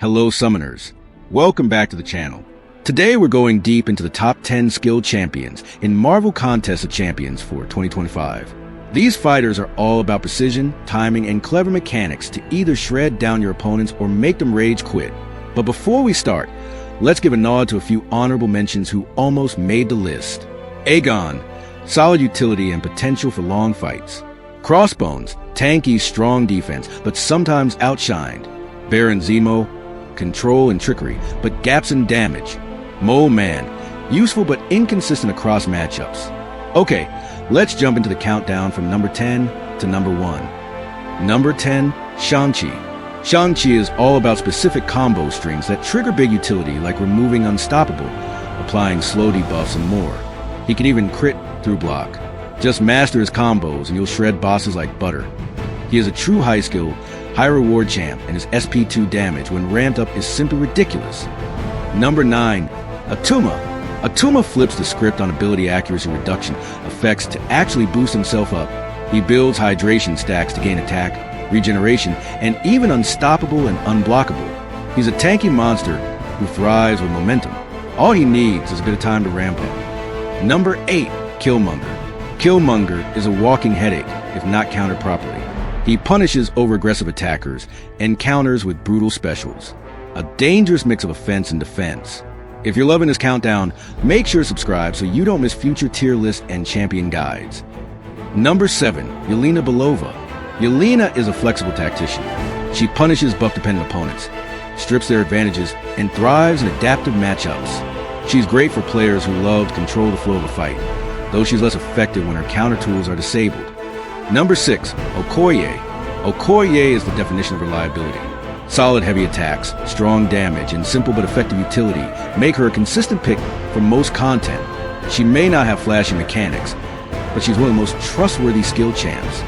Hello summoners, welcome back to the channel. Today we're going deep into the top 10 skilled champions in Marvel Contest of Champions for 2025. These fighters are all about precision, timing, and clever mechanics to either shred down your opponents or make them rage quit. But before we start, let's give a nod to a few honorable mentions who almost made the list. Aegon, solid utility and potential for long fights. Crossbones, tanky, strong defense, but sometimes outshined. Baron Zemo, control and trickery, but gaps in damage. Mole Man, useful but inconsistent across matchups. Okay, let's jump into the countdown from number 10 to number 1. Number 10, Shang-Chi. Shang-Chi is all about specific combo strings that trigger big utility like removing Unstoppable, applying slow debuffs, and more. He can even crit through block. Just master his combos and you'll shred bosses like butter. He is a true high skill, high reward champ, and his SP2 damage when ramped up is simply ridiculous. Number 9, Atuma. Atuma flips the script on ability accuracy reduction effects to actually boost himself up. He builds hydration stacks to gain attack, regeneration, and even unstoppable and unblockable. He's a tanky monster who thrives with momentum. All he needs is a bit of time to ramp up. Number 8, Killmonger. Killmonger is a walking headache if not countered properly. He punishes over-aggressive attackers and counters with brutal specials. A dangerous mix of offense and defense. If you're loving this countdown, make sure to subscribe so you don't miss future tier lists and champion guides. Number 7, Yelena Belova. Yelena is a flexible tactician. She punishes buff-dependent opponents, strips their advantages, and thrives in adaptive matchups. She's great for players who love to control the flow of a fight, though she's less effective when her counter tools are disabled. Number 6, Okoye. Okoye is the definition of reliability. Solid heavy attacks, strong damage, and simple but effective utility make her a consistent pick for most content. She may not have flashy mechanics, but she's one of the most trustworthy skill champs.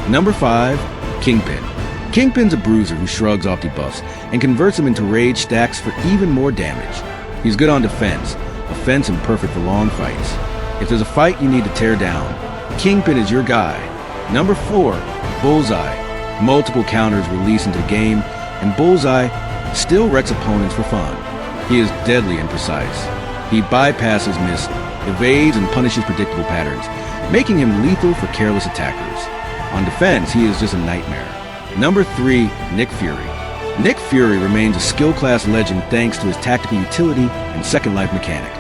Number 5, Kingpin. Kingpin's a bruiser who shrugs off debuffs and converts them into rage stacks for even more damage. He's good on defense, offense, and perfect for long fights. If there's a fight you need to tear down, Kingpin is your guy. Number 4, Bullseye. Multiple counters release into the game, and Bullseye still wrecks opponents for fun. He is deadly and precise. He bypasses miss, evades, and punishes predictable patterns, making him lethal for careless attackers. On defense, he is just a nightmare. Number 3, Nick Fury. Nick Fury remains a skill class legend thanks to his tactical utility and second life mechanic.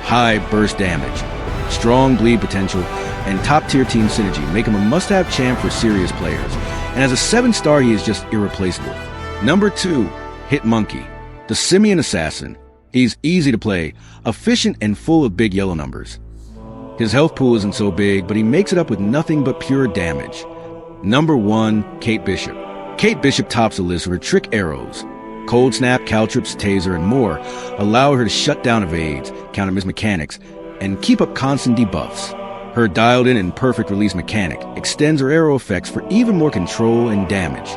High burst damage, strong bleed potential, and top-tier team synergy make him a must-have champ for serious players, and as a 7-star he is just irreplaceable. Number 2, Hitmonkey, the Simian Assassin. He's easy to play, efficient, and full of big yellow numbers. His health pool isn't so big, but he makes it up with nothing but pure damage. Number 1, Kate Bishop. Kate Bishop tops the list with her trick arrows. Cold Snap, Caltrips, Taser, and more allow her to shut down evades, counter miss mechanics, and keep up constant debuffs. Her dialed-in and perfect release mechanic extends her arrow effects for even more control and damage.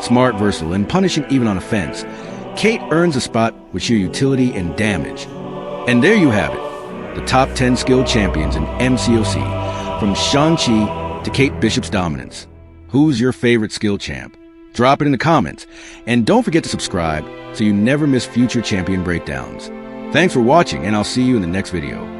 Smart, versatile, and punishing even on offense, Kate earns a spot with sheer utility and damage. And there you have it, the top 10 skilled champions in MCOC, from Shang-Chi to Kate Bishop's dominance. Who's your favorite skill champ? Drop it in the comments, and don't forget to subscribe so you never miss future champion breakdowns. Thanks for watching, and I'll see you in the next video.